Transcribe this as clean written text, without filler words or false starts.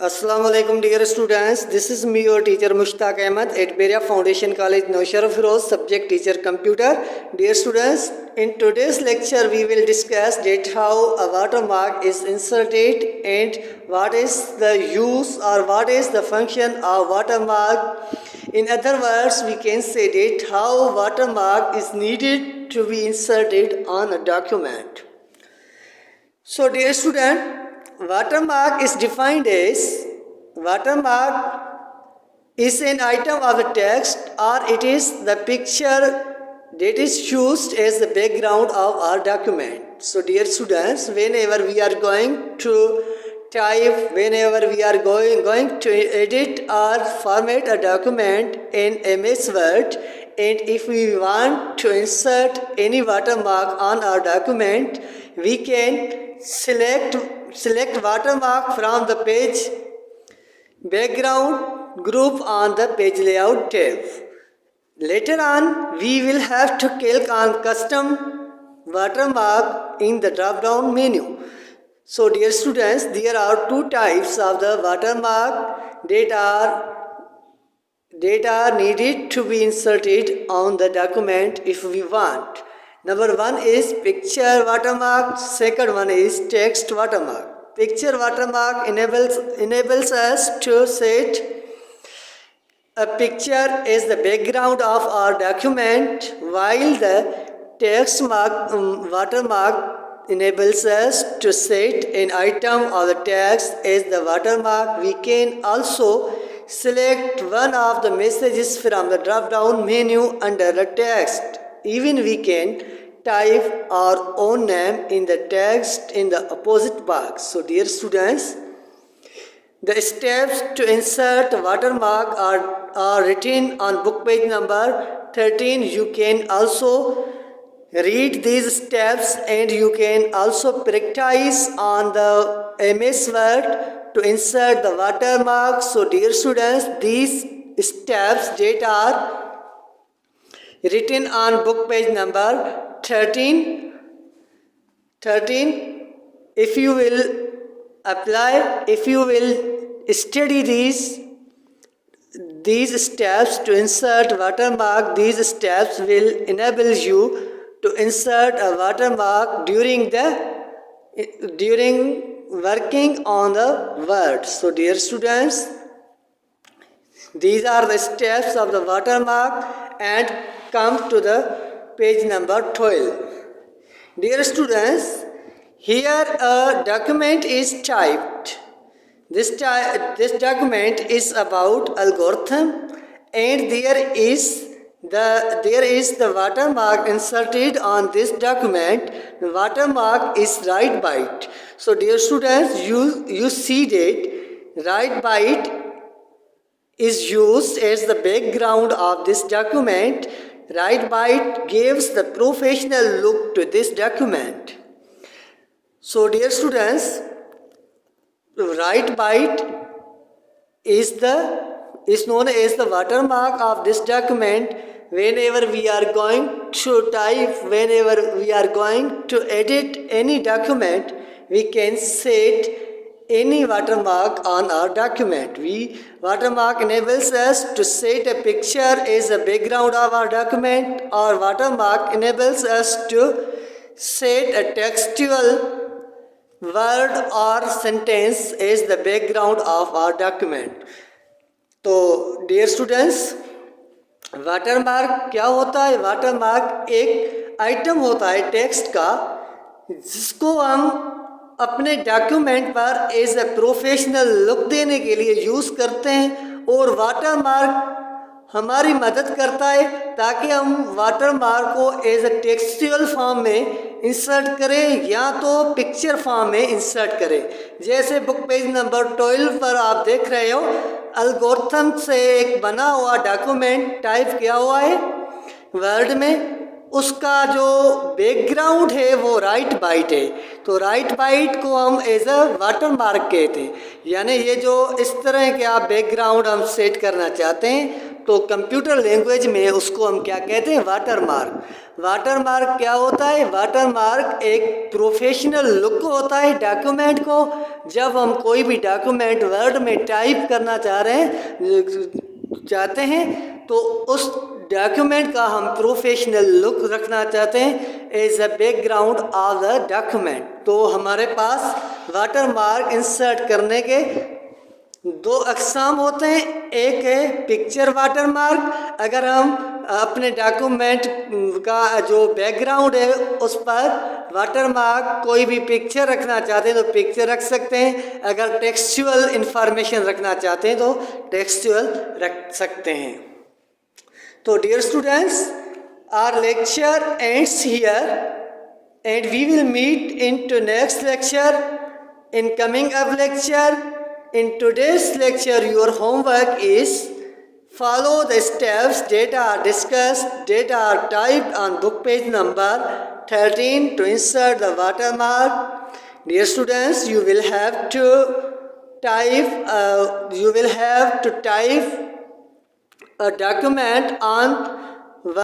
Assalamu alaikum dear students, this is me your teacher Mushtaq Ahmed at Beria Foundation College, Naushara Firoz, subject teacher computer. Dear students, in today's lecture we will discuss that how a watermark is inserted and what is the use or what is the function of watermark. In other words, we can say that how watermark is needed to be inserted on a document. So dear student, watermark is defined as watermark is an item of the text or it is the picture that is used as the background of our document. So dear students, whenever we are going to type, whenever we are going to edit or format a document in MS Word, and if we want to insert any watermark on our document, we can select watermark from the page background group on the page layout tab. Later on, we will have to click on custom watermark in the drop down menu. So dear students, there are two types of the watermark that are needed to be inserted on the document if we want. Number one is picture watermark, second one is text watermark. Picture watermark enables us to set a picture as the background of our document, while the text watermark enables us to set an item of the text as the watermark. We can also select one of the messages from the drop down menu under the text. Even we can type our own name in the text in the opposite box. So dear students, the steps to insert watermark are written on book page number 13. You can also read these steps and you can also practice on the MS Word to insert the watermark. So dear students, these steps that are written on book page number 13, if you will apply, if you will study these steps to insert watermark, these steps will enable you to insert a watermark during working on the Word. So dear students, these are the steps of the watermark, and come to the page number 12. Dear students, here a document is typed. This document is about algorithm, and there is the watermark inserted on this document. The watermark is write byte. So dear students, you see that write byte is used as the background of this document. Write byte gives the professional look to this document. So dear students, write byte is known as the watermark of this document. Whenever we are going to type, whenever we are going to edit any document, we can set any watermark on our document. Watermark enables us to set a picture as a background of our document, or watermark enables us to set a textual word or sentence as the background of our document. तो dear students, watermark क्या होता है? Watermark एक item होता है text का, जिसको हम अपने डॉक्यूमेंट पर एज ए प्रोफेशनल लुक देने के लिए यूज़ करते हैं, और वाटरमार्क हमारी मदद करता है ताकि हम वाटरमार्क को एज ए टेक्सचुअल फॉर्म में इंसर्ट करें या तो पिक्चर फॉर्म में इंसर्ट करें. जैसे बुक पेज नंबर 12 पर आप देख रहे हो, एल्गोरिथम से एक बना हुआ डॉक्यूमेंट टाइप किया हुआ है वर्ड में. उसका जो बैकग्राउंड है वो राइट बाइट है. तो राइट बाइट को हम एज अ वाटरमार्क कहते हैं. यानी ये जो इस तरह के आप बैकग्राउंड हम सेट करना चाहते हैं तो कंप्यूटर लैंग्वेज में उसको हम क्या कहते हैं, वाटरमार्क। वाटरमार्क क्या होता है, वाटरमार्क एक प्रोफेशनल लुक होता है डॉक्यूमेंट को। जब हम कोई भी डॉक्यूमेंट वर्ड में टाइप करना चाहते हैं तो उस डॉक्यूमेंट का हम प्रोफेशनल लुक रखना चाहते हैं as a background of the document. तो हमारे पास वाटरमार्क इंसर्ट करने के दो अक़साम होते हैं। एक है पिक्चर वाटरमार्क, अगर हम अपने डॉक्यूमेंट का जो बैकग्राउंड है उस पर वाटरमार्क कोई भी पिक्चर रखना चाहते हैं तो पिक्चर रख सकते हैं। अगर टेक्सचुअल इंफॉर्मेशन रखना चाहते हैं तो टेक्सचुअल रख सकते हैं। तो dear students, our lecture ends here and we will meet into next lecture in coming up lecture. In today's lecture, your homework is follow the steps that are discussed, that are typed on book page number 13 to insert the watermark. Dear students, you will have to type a document on